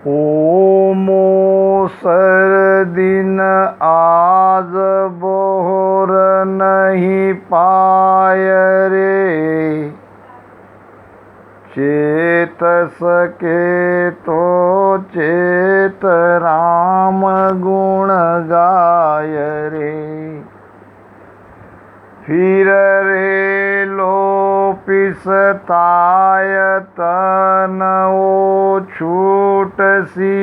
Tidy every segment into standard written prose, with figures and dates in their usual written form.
ओ Moser दिन आज bore नहीं पाय रे, चेत सके तो चेत राम गुण गाय रे। फिर रे लो पिसताय तन ओ छूट सी,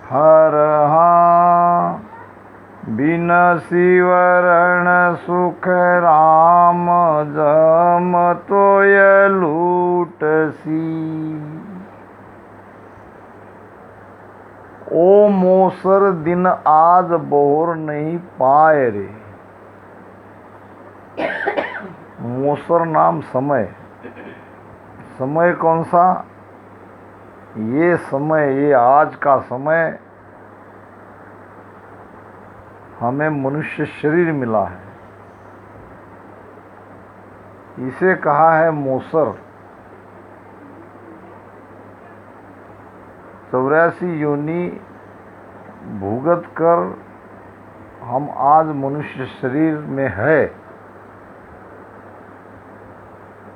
हर हाँ बिन शिवरण सुख राम जम तोय लूट सी। ओ मोसर दिन आज बोर नहीं पाए रे। मोसर नाम समय। समय कौन सा? ये समय, ये आज का समय हमें मनुष्य शरीर मिला है, इसे कहा है मोसर। 84 योनि भुगत कर हम आज मनुष्य शरीर में है।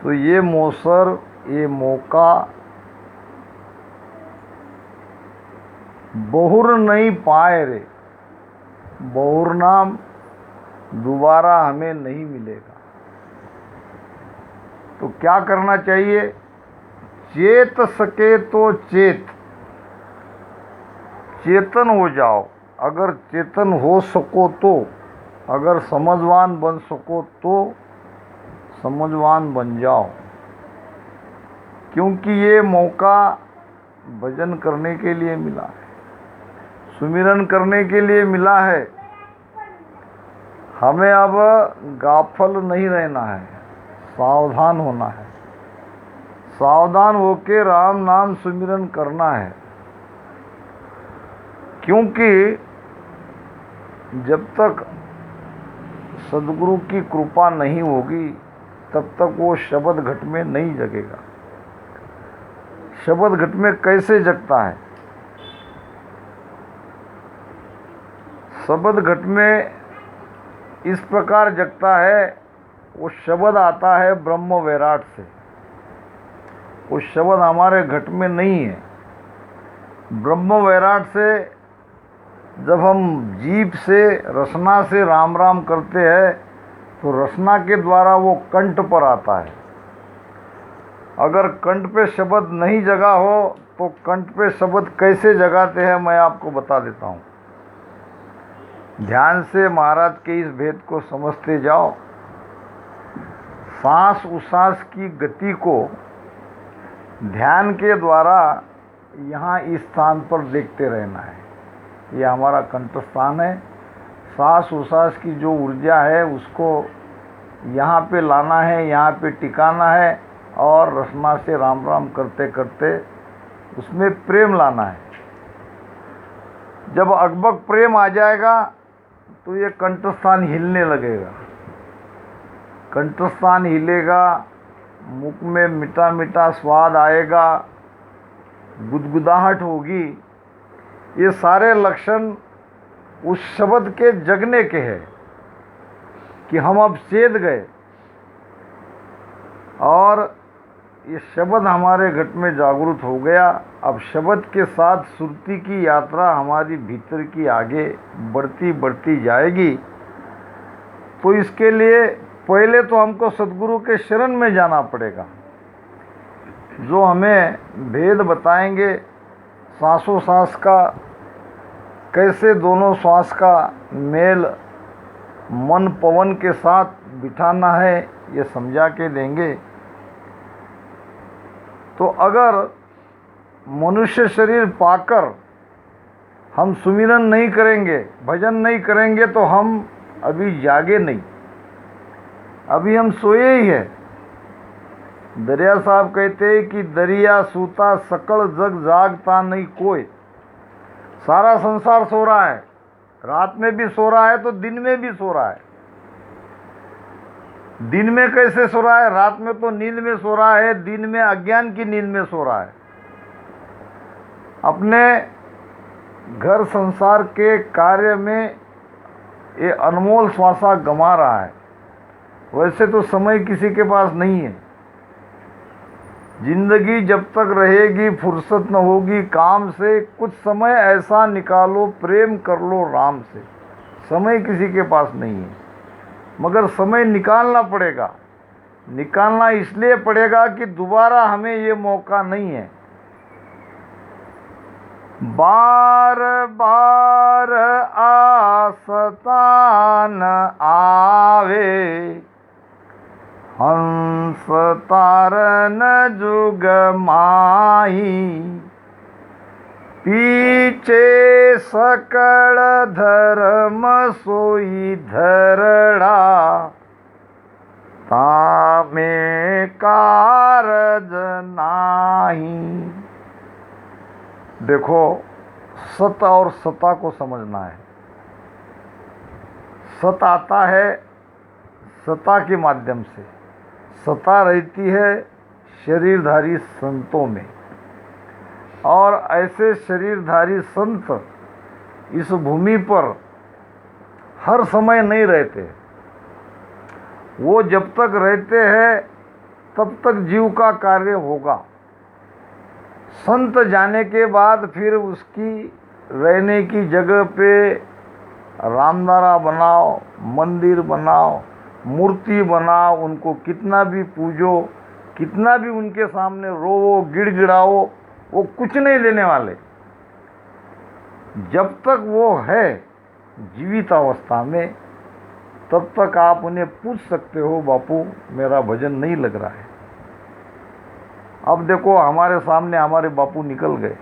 तो ये मोसर, ये मौका बहुर नहीं पाए रे। बहुर नाम दोबारा हमें नहीं मिलेगा। तो क्या करना चाहिए? चेत सके तो चेतन हो जाओ। अगर चेतन हो सको तो, अगर समझवान बन सको तो समझवान बन जाओ। क्योंकि ये मौका भजन करने के लिए मिला है, सुमिरन करने के लिए मिला है। हमें अब गाफल नहीं रहना है, सावधान होना है। सावधान होके राम नाम सुमिरन करना है। क्योंकि जब तक सदगुरु की कृपा नहीं होगी तब तक वो शब्द घट में नहीं जगेगा। शब्द घट में कैसे जगता है? शब्द घट में इस प्रकार जगता है, वो शब्द आता है ब्रह्म वैराट से। वो शब्द हमारे घट में नहीं है। ब्रह्म वैराट से जब हम जीभ से, रसना से राम राम करते हैं तो रसना के द्वारा वो कंठ पर आता है। अगर कंठ पे शब्द नहीं जगा हो तो कंठ पे शब्द कैसे जगाते हैं मैं आपको बता देता हूँ। ध्यान से महाराज के इस भेद को समझते जाओ। सांस उसास की गति को ध्यान के द्वारा यहाँ इस स्थान पर देखते रहना है। ये हमारा कंठ स्थान है। सांस उसास की जो ऊर्जा है उसको यहाँ पे लाना है, यहाँ पे टिकाना है और रसना से राम राम करते करते उसमें प्रेम लाना है। जब अकबक प्रेम आ जाएगा तो ये कंठस्थान हिलने लगेगा। कंठस्थान हिलेगा, मुख में मीठा मीठा स्वाद आएगा, गुदगुदाहट होगी। ये सारे लक्षण उस शब्द के जगने के हैं कि हम अब चेत गए और ये शब्द हमारे घट में जागृत हो गया। अब शब्द के साथ सुरती की यात्रा हमारी भीतर की आगे बढ़ती बढ़ती जाएगी। तो इसके लिए पहले तो हमको सद्गुरु के शरण में जाना पड़ेगा, जो हमें भेद बताएंगे सांसों सांस का, कैसे दोनों श्वास का मेल मन पवन के साथ बिठाना है, ये समझा के देंगे। तो अगर मनुष्य शरीर पाकर हम सुमिरन नहीं करेंगे, भजन नहीं करेंगे तो हम अभी जागे नहीं, अभी हम सोए ही है। दरिया साहब कहते हैं कि दरिया सूता सकल जग जागता नहीं कोई। सारा संसार सो रहा है, रात में भी सो रहा है तो दिन में भी सो रहा है। दिन में कैसे सो रहा है? रात में तो नींद में सो रहा है, दिन में अज्ञान की नींद में सो रहा है। अपने घर संसार के कार्य में ये अनमोल श्वासा गंवा रहा है। वैसे तो समय किसी के पास नहीं है। जिंदगी जब तक रहेगी फुर्सत न होगी काम से, कुछ समय ऐसा निकालो प्रेम कर लो राम से। समय किसी के पास नहीं है, मगर समय निकालना पड़ेगा। निकालना इसलिए पड़ेगा कि दोबारा हमें ये मौका नहीं है। बार बार आसतान आवे, हंस तारन जुग माही। पीछे सकल धर्म सोई धरड़ा, तामे कारज नाही। देखो, सत और सता को समझना है। सत आता है सता के माध्यम से, सता रहती है शरीरधारी संतों में। और ऐसे शरीरधारी संत इस भूमि पर हर समय नहीं रहते। वो जब तक रहते हैं तब तक जीव का कार्य होगा। संत जाने के बाद फिर उसकी रहने की जगह पे रामदारा बनाओ, मंदिर बनाओ, मूर्ति बनाओ, उनको कितना भी पूजो, कितना भी उनके सामने रोवो गिड़गिड़ाओ, वो कुछ नहीं देने वाले। जब तक वो है जीवित अवस्था में तब तक आप उन्हें पूछ सकते हो, बापू मेरा भजन नहीं लग रहा है। अब देखो, हमारे सामने हमारे बापू निकल गए।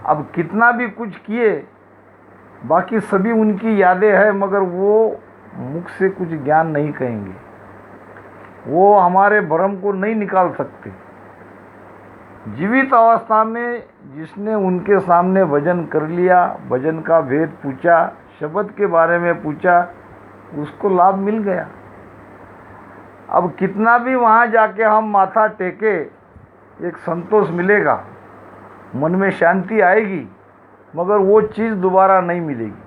अब कितना भी कुछ किए, बाकी सभी उनकी यादें हैं, मगर वो मुख से कुछ ज्ञान नहीं कहेंगे। वो हमारे भ्रम को नहीं निकाल सकते। जीवित अवस्था में जिसने उनके सामने भजन कर लिया, भजन का भेद पूछा, शब्द के बारे में पूछा, उसको लाभ मिल गया। अब कितना भी वहाँ जाके हम माथा टेके, एक संतोष मिलेगा, मन में शांति आएगी, मगर वो चीज़ दोबारा नहीं मिलेगी।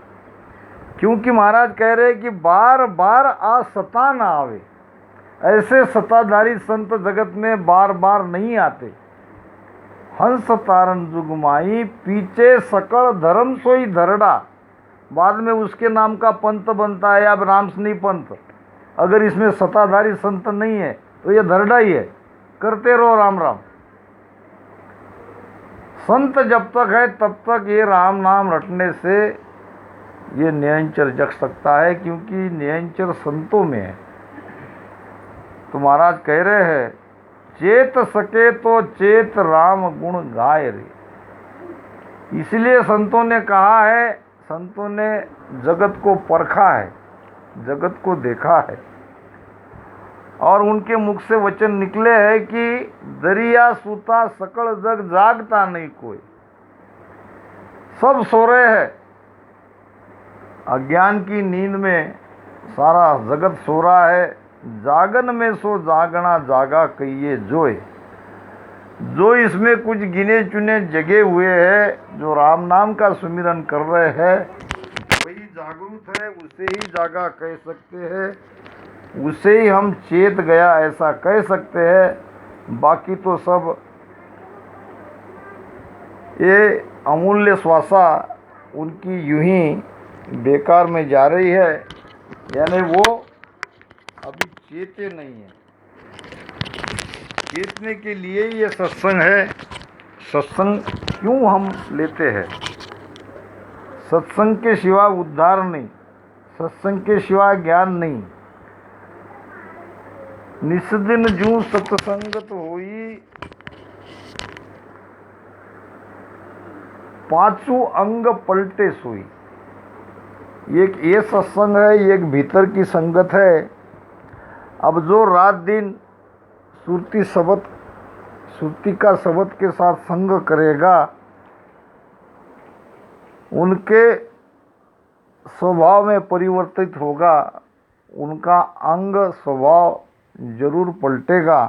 क्योंकि महाराज कह रहे हैं कि बार बार आ सता ना आवे। ऐसे सत्ताधारी संत जगत में बार बार नहीं आते। हंस तारन जुगमाई, पीछे सकल धर्म सोई धरड़ा। बाद में उसके नाम का पंथ बनता है, अब रामसनी पंथ। अगर इसमें सत्ताधारी संत नहीं है तो ये धरड़ा ही है। करते रहो राम राम। संत जब तक है तब तक ये राम नाम रटने से ये निरंतर जग सकता है, क्योंकि निरंतर संतों में है। तो महाराज कह रहे हैं, चेत सके तो चेत राम गुण गाय रे। इसलिए संतों ने कहा है, संतों ने जगत को परखा है, जगत को देखा है, और उनके मुख से वचन निकले हैं कि दरिया सूता सकल जग जागता नहीं कोई। सब सो रहे हैं, अज्ञान की नींद में सारा जगत सो रहा है। जागन में सो जागना जागा कहिए जोए। जो इसमें कुछ गिने चुने जगे हुए हैं, जो राम नाम का सुमिरन कर रहे हैं, वही जागरूक है, उसे ही जागा कह सकते हैं, उसे ही हम चेत गया ऐसा कह सकते हैं। बाकी तो सब ये अमूल्य श्वासा उनकी यूं ही बेकार में जा रही है, यानी वो अभी चेते नहीं है। चेतने के लिए ये सत्संग है। सत्संग क्यों हम लेते हैं? सत्संग के सिवा उद्धार नहीं, सत्संग के सिवा ज्ञान नहीं। निस्दिन जूं सत्संगत होई, पांचों अंग पलटे सोई। एक ये सत्संग है, एक भीतर की संगत है। अब जो रात दिन सुरती का शब्द के साथ संग करेगा, उनके स्वभाव में परिवर्तित होगा, उनका अंग स्वभाव जरूर पलटेगा।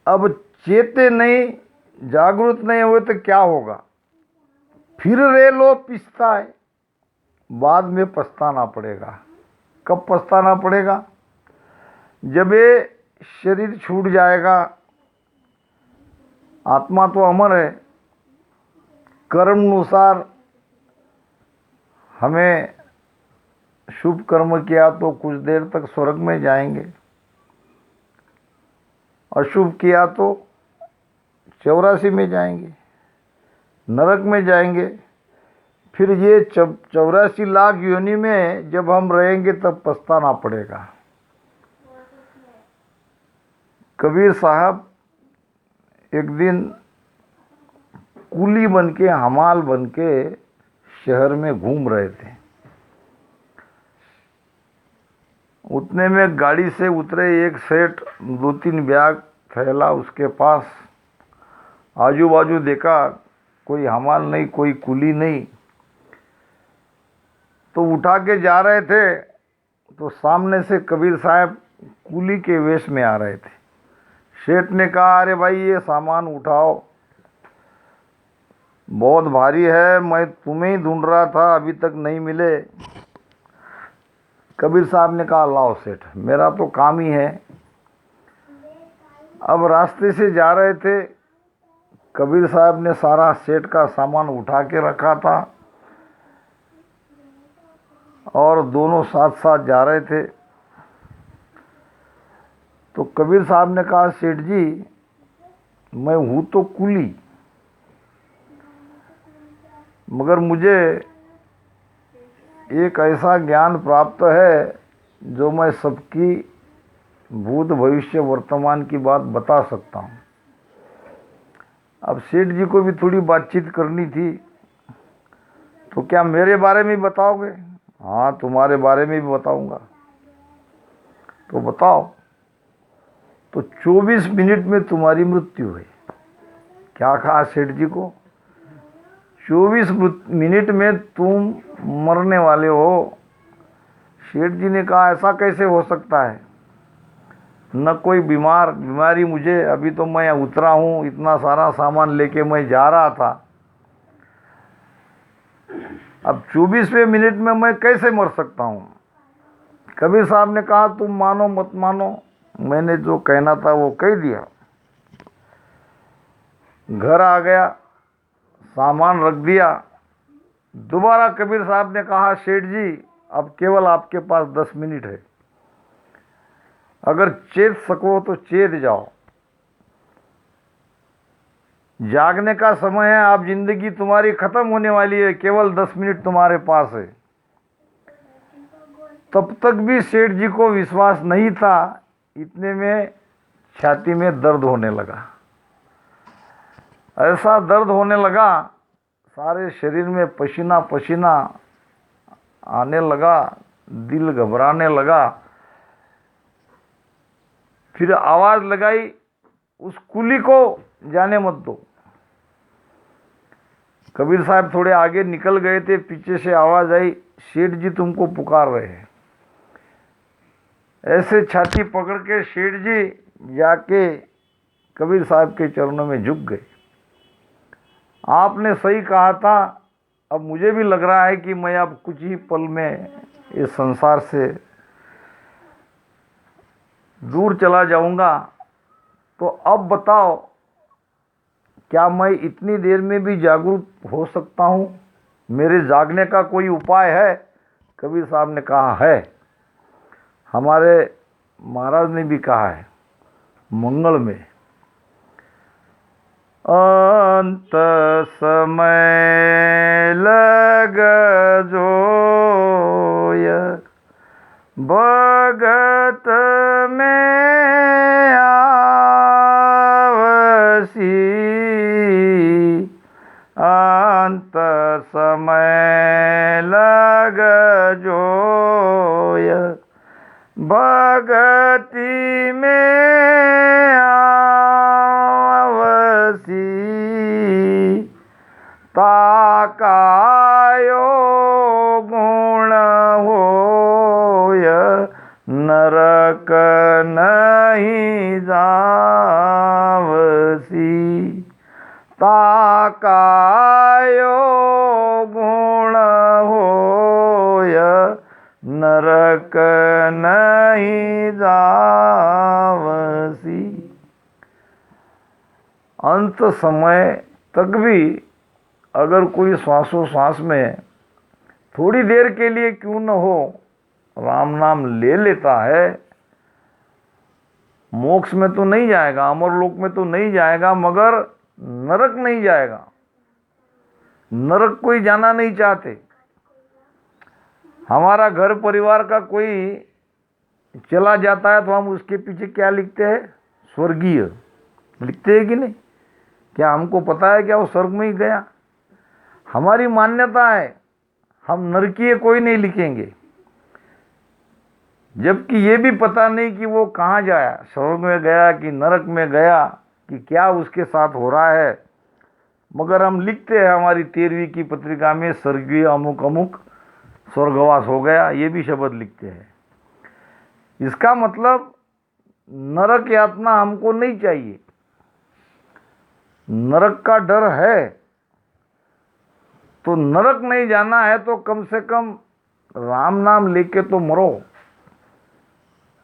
अब चेते नहीं, जागृत नहीं हुए तो क्या होगा? फिर रेलो पिसता है, बाद में पछताना पड़ेगा। कब पछताना पड़ेगा? जब ये शरीर छूट जाएगा। आत्मा तो अमर है, कर्म अनुसार हमें शुभ कर्म किया तो कुछ देर तक स्वर्ग में जाएंगे, अशुभ किया तो 84 में जाएंगे, नरक में जाएंगे। फिर ये 84 लाख योनि में जब हम रहेंगे तब पछताना पड़ेगा। कबीर साहब एक दिन कुली बन के, हमाल बन के शहर में घूम रहे थे। उतने में गाड़ी से उतरे एक सेठ, 2-3 बैग थैला उसके पास। आजू बाजू देखा, कोई हमाल नहीं, कोई कुली नहीं, तो उठा के जा रहे थे। तो सामने से कबीर साहब कुली के वेश में आ रहे थे। सेठ ने कहा, अरे भाई ये सामान उठाओ, बहुत भारी है, मैं तुम्हें ही ढूंढ रहा था, अभी तक नहीं मिले। कबीर साहब ने कहा, लाओ सेठ, मेरा तो काम ही है। अब रास्ते से जा रहे थे, कबीर साहब ने सारा सेठ का सामान उठा के रखा था और दोनों साथ साथ जा रहे थे। तो कबीर साहब ने कहा, सेठ जी मैं हूँ तो कुली, मगर मुझे एक ऐसा ज्ञान प्राप्त है जो मैं सबकी भूत भविष्य वर्तमान की बात बता सकता हूँ। अब सेठ जी को भी थोड़ी बातचीत करनी थी, तो क्या मेरे बारे में बताओगे? हाँ, तुम्हारे बारे में भी बताऊंगा। तो बताओ। तो 24 मिनट में तुम्हारी मृत्यु हुई। क्या कहा सेठ जी को? 24 मिनट में तुम मरने वाले हो। सेठ जी ने कहा, ऐसा कैसे हो सकता है? न कोई बीमारी मुझे, अभी तो मैं उतरा हूँ, इतना सारा सामान लेके मैं जा रहा था। अब 24वें मिनट में मैं कैसे मर सकता हूँ? कबीर साहब ने कहा, तुम मानो मत मानो, मैंने जो कहना था वो कह दिया। घर आ गया, सामान रख दिया। दोबारा कबीर साहब ने कहा, सेठ जी अब केवल आपके पास 10 मिनट है, अगर चेत सको तो चेत जाओ। जागने का समय है, आप जिंदगी तुम्हारी खत्म होने वाली है, केवल 10 मिनट तुम्हारे पास है। तब तक भी सेठ जी को विश्वास नहीं था। इतने में छाती में दर्द होने लगा। ऐसा दर्द होने लगा, सारे शरीर में पसीना पसीना आने लगा, दिल घबराने लगा। फिर आवाज लगाई, उस कुली को जाने मत दो। कबीर साहब थोड़े आगे निकल गए थे, पीछे से आवाज आई, सेठ जी तुमको पुकार रहे हैं। ऐसे छाती पकड़ के सेठ जी जाके कबीर साहब के चरणों में झुक गए। आपने सही कहा था, अब मुझे भी लग रहा है कि मैं अब कुछ ही पल में इस संसार से दूर चला जाऊंगा। तो अब बताओ, क्या मैं इतनी देर में भी जागरूक हो सकता हूँ? मेरे जागने का कोई उपाय है? कबीर साहब ने कहा है। हमारे महाराज ने भी कहा है मंगल में, अंत समय लग जोय भगत में आवसी, अंत समय लग जोय भगति में आवसी, ताकायो गुण होय नरक नहीं जावसी। ताकायो गुण होय नरक नहीं जावसी। अंत समय तक भी अगर कोई श्वासोश्वास में थोड़ी देर के लिए क्यों न हो राम नाम ले लेता है, मोक्ष में तो नहीं जाएगा, अमरलोक में तो नहीं जाएगा, मगर नरक नहीं जाएगा। नरक कोई जाना नहीं चाहते। हमारा घर परिवार का कोई चला जाता है तो हम उसके पीछे क्या लिखते हैं? स्वर्गीय लिखते हैं कि नहीं? क्या हमको पता है क्या वो स्वर्ग में ही गया? हमारी मान्यता है हम नरकीय कोई नहीं लिखेंगे, जबकि ये भी पता नहीं कि वो कहाँ जाया, स्वर्ग में गया कि नरक में गया, कि क्या उसके साथ हो रहा है। मगर हम लिखते हैं हमारी 13वीं की पत्रिका में स्वर्गीय अमुक अमुक स्वर्गवास हो गया, ये भी शब्द लिखते हैं। इसका मतलब नरक यातना हमको नहीं चाहिए। नरक का डर है तो नरक नहीं जाना है तो कम से कम राम नाम लेके तो मरो,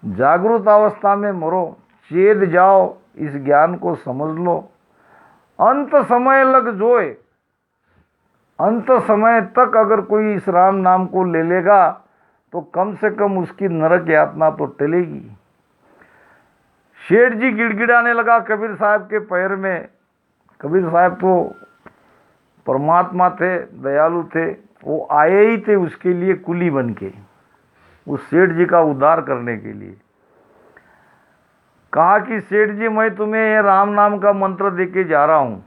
जागृत अवस्था में मरो, चेत जाओ, इस ज्ञान को समझ लो। अंत समय लग जोए, अंत समय तक अगर कोई इस राम नाम को ले लेगा तो कम से कम उसकी नरक यातना तो टलेगी। शेठ जी गिड़गिड़ाने लगा कबीर साहब के पैर में। कबीर साहब तो परमात्मा थे, दयालु थे, वो आए ही थे उसके लिए कुली बन के, उस सेठ जी का उद्धार करने के लिए। कहा कि सेठ जी मैं तुम्हें ये राम नाम का मंत्र देके जा रहा हूं,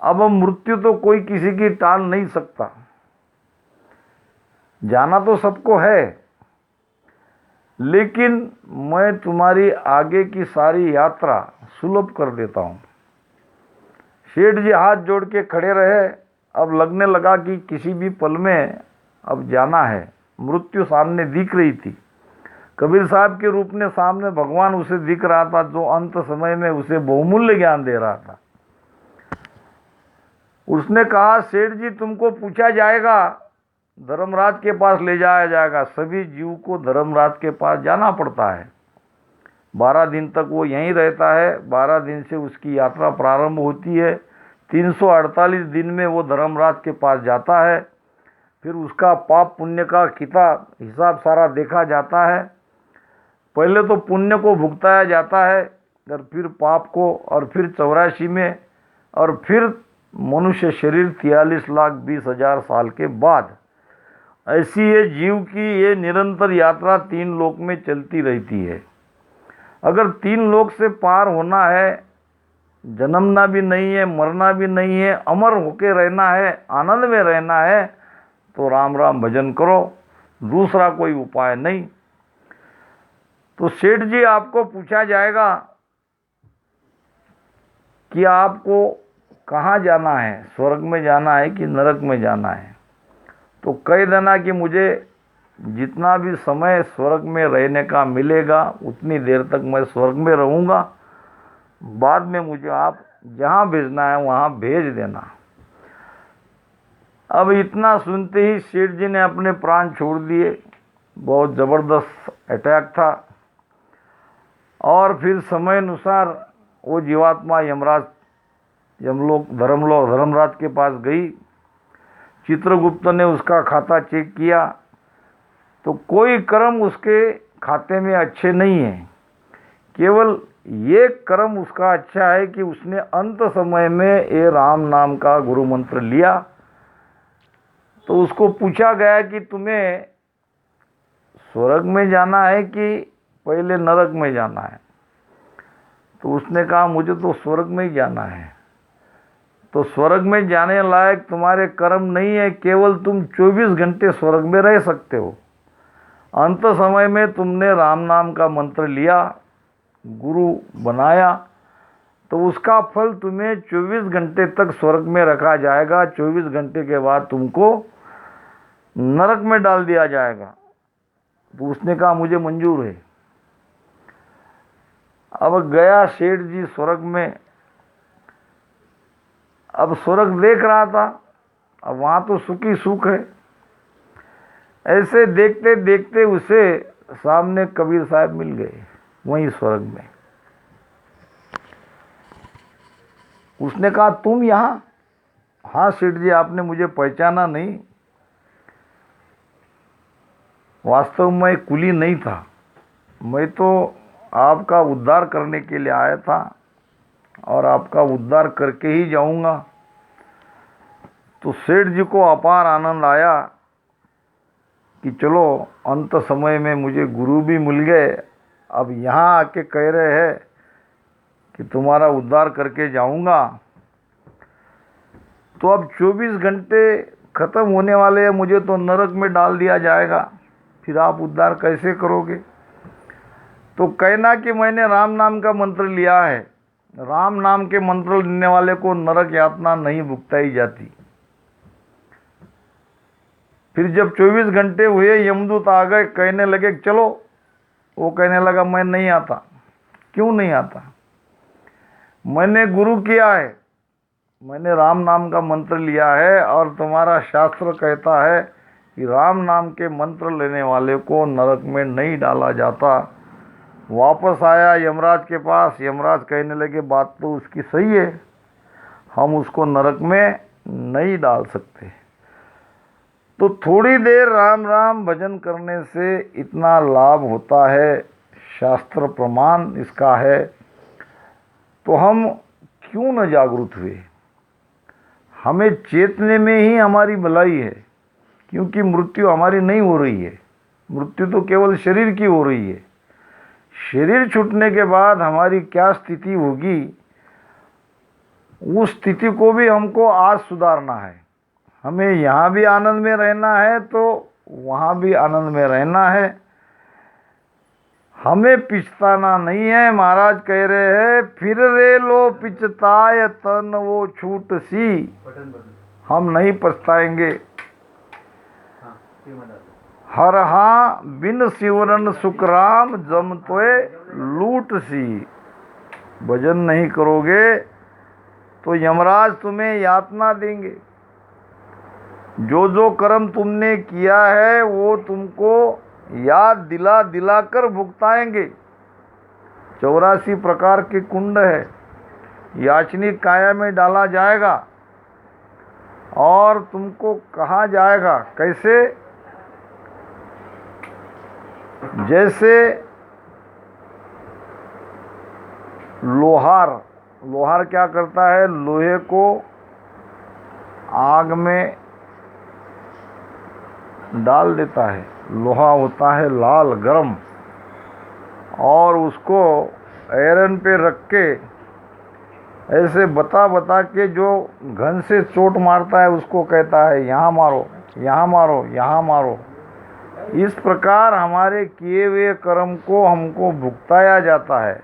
अब मृत्यु तो कोई किसी की टाल नहीं सकता, जाना तो सबको है, लेकिन मैं तुम्हारी आगे की सारी यात्रा सुलभ कर देता हूं। सेठ जी हाथ जोड़ के खड़े रहे। अब लगने लगा कि किसी भी पल में अब जाना है। मृत्यु सामने दिख रही थी। कबीर साहब के रूप में सामने भगवान उसे दिख रहा था, जो अंत समय में उसे बहुमूल्य ज्ञान दे रहा था। उसने कहा सेठ जी तुमको पूछा जाएगा, धर्मराज के पास ले जाया जाएगा। सभी जीव को धर्मराज के पास जाना पड़ता है। 12 दिन तक वो यहीं रहता है। 12 दिन से उसकी यात्रा प्रारंभ होती है। 348 दिन में वो धर्मराज के पास जाता है। फिर उसका पाप पुण्य का किताब हिसाब सारा देखा जाता है। पहले तो पुण्य को भुगताया जाता है, और फिर पाप को, और फिर 84 में, और फिर मनुष्य शरीर 43,20,000 साल के बाद। ऐसी ये जीव की ये निरंतर यात्रा 3 लोक में चलती रहती है। अगर 3 लोक से पार होना है, जन्मना भी नहीं है, मरना भी नहीं है, अमर होके रहना है, आनंद में रहना है, तो राम राम भजन करो, दूसरा कोई उपाय नहीं। तो सेठ जी आपको पूछा जाएगा कि आपको कहाँ जाना है, स्वर्ग में जाना है कि नरक में जाना है। तो कह देना कि मुझे जितना भी समय स्वर्ग में रहने का मिलेगा उतनी देर तक मैं स्वर्ग में रहूँगा, बाद में मुझे आप जहाँ भेजना है वहाँ भेज देना। अब इतना सुनते ही सेठ जी ने अपने प्राण छोड़ दिए। बहुत ज़बरदस्त अटैक था। और फिर समय अनुसार वो जीवात्मा धर्मराज के पास गई। चित्रगुप्त ने उसका खाता चेक किया तो कोई कर्म उसके खाते में अच्छे नहीं है। केवल ये कर्म उसका अच्छा है कि उसने अंत समय में ये राम नाम का गुरु मंत्र लिया। तो उसको पूछा गया कि तुम्हें स्वर्ग में जाना है कि पहले नरक में जाना है। तो उसने कहा मुझे तो स्वर्ग में ही जाना है। तो स्वर्ग में जाने लायक तुम्हारे कर्म नहीं है, केवल तुम 24 घंटे स्वर्ग में रह सकते हो। अंत समय में तुमने राम नाम का मंत्र लिया, गुरु बनाया, तो उसका फल तुम्हें 24 घंटे तक स्वर्ग में रखा जाएगा। 24 घंटे के बाद तुमको नरक में डाल दिया जाएगा। तो उसने कहा मुझे मंजूर है। अब गया सेठ जी स्वर्ग में। अब स्वर्ग देख रहा था, अब वहाँ तो सुख ही सुख है। ऐसे देखते देखते उसे सामने कबीर साहब मिल गए वहीं स्वर्ग में। उसने कहा, तुम यहाँ? हाँ सेठ जी, आपने मुझे पहचाना नहीं। वास्तव में मैं कुली नहीं था, मैं तो आपका उद्धार करने के लिए आया था और आपका उद्धार करके ही जाऊंगा। तो सेठ जी को अपार आनंद आया कि चलो अंत समय में मुझे गुरु भी मिल गए। अब यहाँ आके कह रहे हैं कि तुम्हारा उद्धार करके जाऊंगा। तो अब 24 घंटे खत्म होने वाले हैं, मुझे तो नरक में डाल दिया जाएगा, फिर आप उद्धार कैसे करोगे? तो कहना कि मैंने राम नाम का मंत्र लिया है। राम नाम के मंत्र लेने वाले को नरक यातना नहीं भुगताई जाती। फिर जब 24 घंटे हुए, यमदूत आ गए, कहने लगे चलो। वो कहने लगा, मैं नहीं आता। क्यों नहीं आता? मैंने गुरु किया है, मैंने राम नाम का मंत्र लिया है और तुम्हारा शास्त्र कहता है कि राम नाम के मंत्र लेने वाले को नरक में नहीं डाला जाता। वापस आया यमराज के पास। यमराज कहने लगे, बात तो उसकी सही है, हम उसको नरक में नहीं डाल सकते। तो थोड़ी देर राम राम भजन करने से इतना लाभ होता है, शास्त्र प्रमाण इसका है। तो हम क्यों न जागरूक हुए? हमें चेतने में ही हमारी भलाई है, क्योंकि मृत्यु हमारी नहीं हो रही है, मृत्यु तो केवल शरीर की हो रही है। शरीर छूटने के बाद हमारी क्या स्थिति होगी, उस स्थिति को भी हमको आज सुधारना है। हमें यहाँ भी आनंद में रहना है तो वहाँ भी आनंद में रहना है। हमें पिछताना नहीं है। महाराज कह रहे हैं, फिर रे लो पिछताय तन वो छूट सी। हम नहीं पछताएंगे। हर हाँ बिन सिवरन सुखराम जम तोए लूट सी। भजन नहीं करोगे तो यमराज तुम्हें यातना देंगे। जो जो कर्म तुमने किया है वो तुमको याद दिला दिला कर भुगताएंगे। 84 प्रकार के कुंड है, याचनिक काया में डाला जाएगा और तुमको कहा जाएगा कैसे? जैसे लोहार क्या करता है? लोहे को आग में डाल देता है, लोहा होता है लाल गरम, और उसको आयरन पे रख के ऐसे बता बता के जो घन से चोट मारता है उसको कहता है यहाँ मारो, यहाँ मारो, यहाँ मारो। इस प्रकार हमारे किए हुए कर्म को हमको भुगताया जाता है।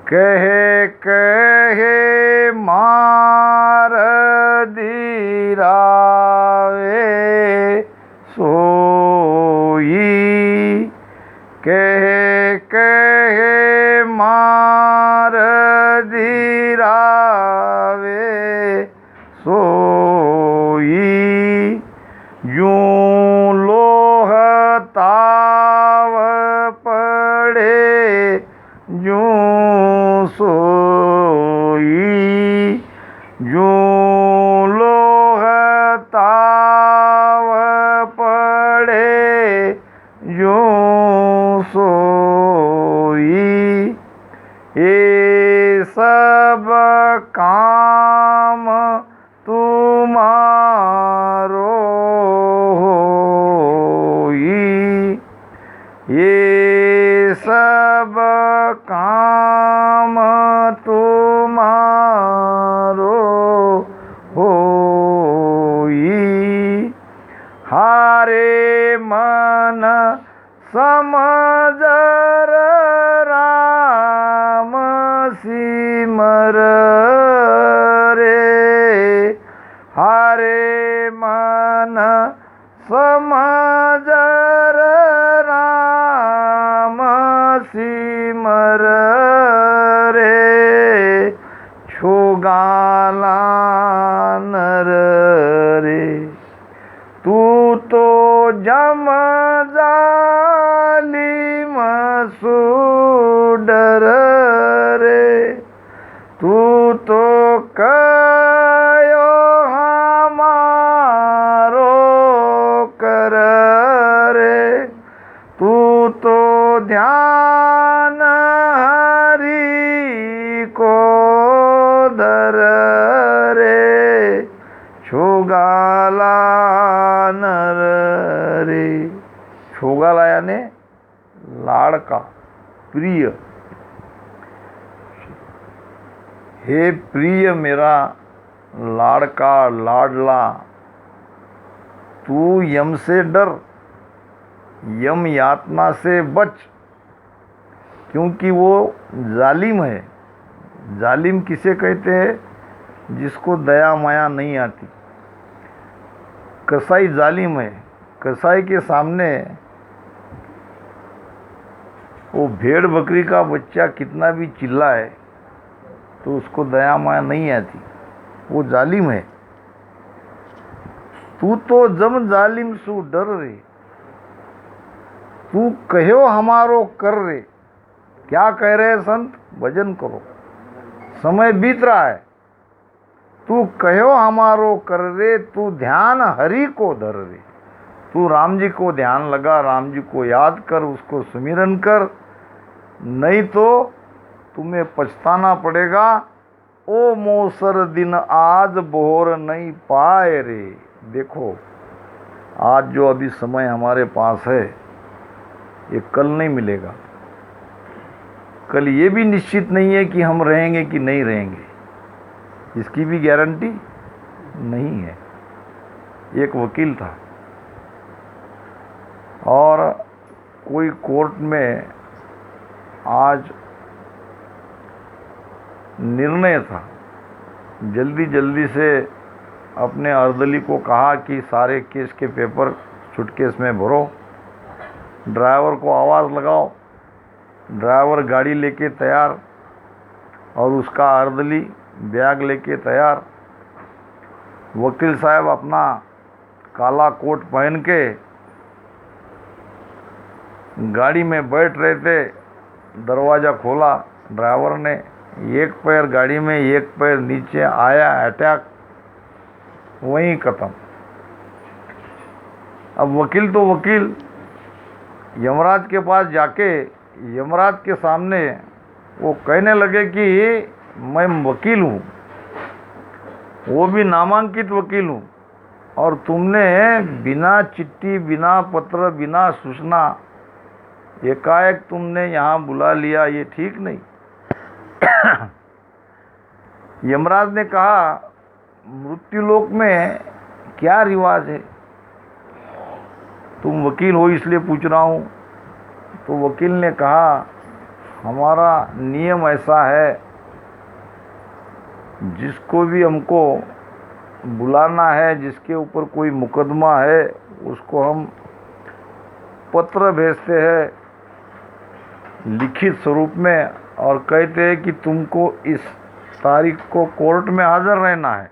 कहे कहे मार धीरावे सोई, कहे कहे मार धीरावे सोई। यूं लोह ताव पड़े यूं सोई, यूं लोह ताव पड़े यूं सोई। ये सब काम तुम्हारो होई, ये सब काम तुम्हारो होई। हारे मन समझ राम सिमर रे, हारे मन समझ राम सिमर नर रे, छोगाला नर रे, तू तो जम जालिम सुडर रे, तू तो कयो हमारो कर रे, तू तो ध्यान हरि को धर रे, छोगाला नर रे। छोगाला यानी लाड़का, प्रिय। हे प्रिय मेरा लाड़का लाडला, तू यम से डर, यम यातना से बच, क्योंकि वो जालिम है। जालिम किसे कहते हैं? जिसको दया माया नहीं आती। कसाई जालिम है। कसाई के सामने वो भेड़ बकरी का बच्चा कितना भी चिल्लाए तो उसको दया माया नहीं आती, वो जालिम है। तू तो जम जालिम सु डर रे, तू कहो हमारो कर रे। क्या कह रहे हैं संत? भजन करो, समय बीत रहा है। तू कहो हमारो कर रे, तू ध्यान हरि को धर रे। तू राम जी को ध्यान लगा, राम जी को याद कर, उसको सुमिरन कर, नहीं तो तुम्हें पछताना पड़ेगा। ओ मोसर दिन आज बोर नहीं पाए रे। देखो, आज जो अभी समय हमारे पास है ये कल नहीं मिलेगा। कल ये भी निश्चित नहीं है कि हम रहेंगे कि नहीं रहेंगे, इसकी भी गारंटी नहीं है। एक वकील था और कोई कोर्ट में आज निर्णय था। जल्दी जल्दी से अपने अर्दली को कहा कि सारे केस के पेपर सूटकेस में भरो, ड्राइवर को आवाज़ लगाओ। ड्राइवर गाड़ी लेके तैयार और उसका अर्दली बैग लेके तैयार। वकील साहब अपना काला कोट पहन के गाड़ी में बैठ रहे थे। दरवाज़ा खोला ड्राइवर ने, एक पैर गाड़ी में एक पैर नीचे, आया अटैक, वहीं ख़त्म। अब वकील तो वकील, यमराज के पास जाके यमराज के सामने वो कहने लगे कि मैं वकील हूँ, वो भी नामांकित वकील हूँ, और तुमने बिना चिट्ठी, बिना पत्र, बिना सूचना एकाएक तुमने यहाँ बुला लिया, ये ठीक नहीं। यमराज ने कहा, मृत्युलोक में क्या रिवाज है? तुम वकील हो इसलिए पूछ रहा हूँ। तो वकील ने कहा, हमारा नियम ऐसा है, जिसको भी हमको बुलाना है, जिसके ऊपर कोई मुकदमा है, उसको हम पत्र भेजते हैं लिखित स्वरूप में, और कहते हैं कि तुमको इस तारीख को कोर्ट में हाजिर रहना है।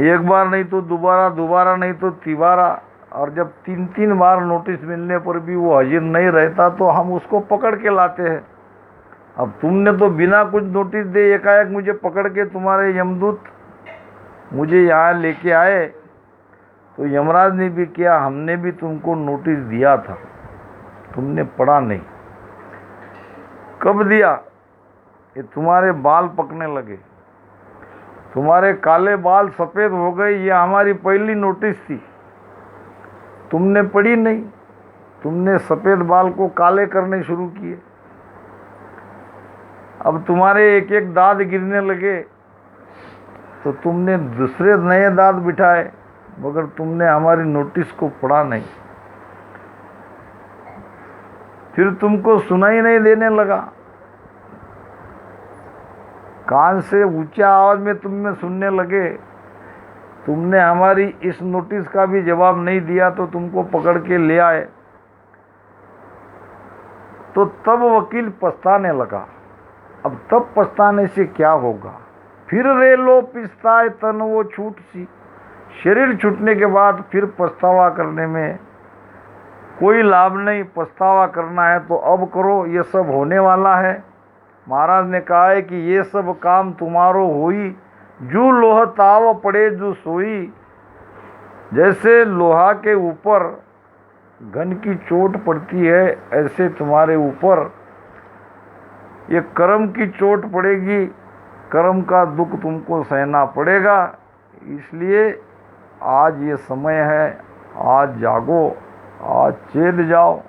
एक बार नहीं तो दोबारा, दोबारा नहीं तो तिबारा, और जब 3-3 बार नोटिस मिलने पर भी वो हाजिर नहीं रहता तो हम उसको पकड़ के लाते हैं। अब तुमने तो बिना कुछ नोटिस दे एकाएक मुझे पकड़ के, तुम्हारे यमदूत मुझे यहाँ लेके आए, तो यमराज ने भी किया, हमने भी तुमको नोटिस दिया था, तुमने पढ़ा नहीं। कब दिया? ये तुम्हारे बाल पकने लगे, तुम्हारे काले बाल सफ़ेद हो गए, ये हमारी पहली नोटिस थी, तुमने पढ़ी नहीं, तुमने सफ़ेद बाल को काले करने शुरू किए। अब तुम्हारे एक एक दांत गिरने लगे तो तुमने दूसरे नए दांत बिठाए, मगर तुमने हमारी नोटिस को पढ़ा नहीं। फिर तुमको सुनाई नहीं देने लगा, कान से ऊंचा आवाज में तुम सुनने लगे। तुमने हमारी इस नोटिस का भी जवाब नहीं दिया तो तुमको पकड़ के ले आए। तो तब वकील पछताने लगा। अब तब पछताने से क्या होगा? फिर रे लो पिछताए तन वो छूट सी। शरीर छूटने के बाद फिर पछतावा करने में कोई लाभ नहीं। पछतावा करना है तो अब करो, ये सब होने वाला है। महाराज ने कहा है कि ये सब काम तुम्हारो होई, जू लोह ताव पड़े जू सोई। जैसे लोहा के ऊपर घन की चोट पड़ती है, ऐसे तुम्हारे ऊपर ये कर्म की चोट पड़ेगी। कर्म का दुख तुमको सहना पड़ेगा। इसलिए आज ये समय है, आज जागो, आज चेत जाओ।